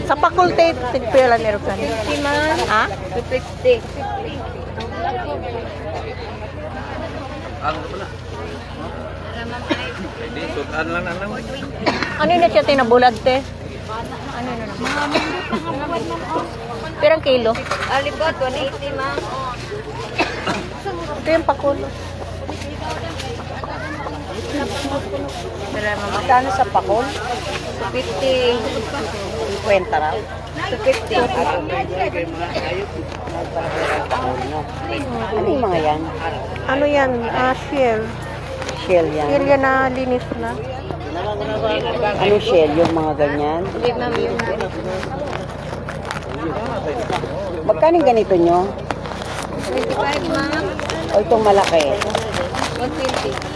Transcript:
Sa faculty, tigpila ni Roxanne. 50 man. Ha? 250. Ano pala? Hindi, sutan lang na lang. Ano na siya tinabulad, te? Ano na naman? Pirang kilo? Alibot, 180 man. Ito yung pakulo. Magkano sa pakol? 50. 50 raw. 250. Ano yung mga yan? Ano yan? Shell. Shell yan. Shell yan na linis na. Ano shell? Yung mga ganyan? Hindi, ma'am, yung Magkano yung ganito nyo? 25, ma'am. O itong malaki? 120.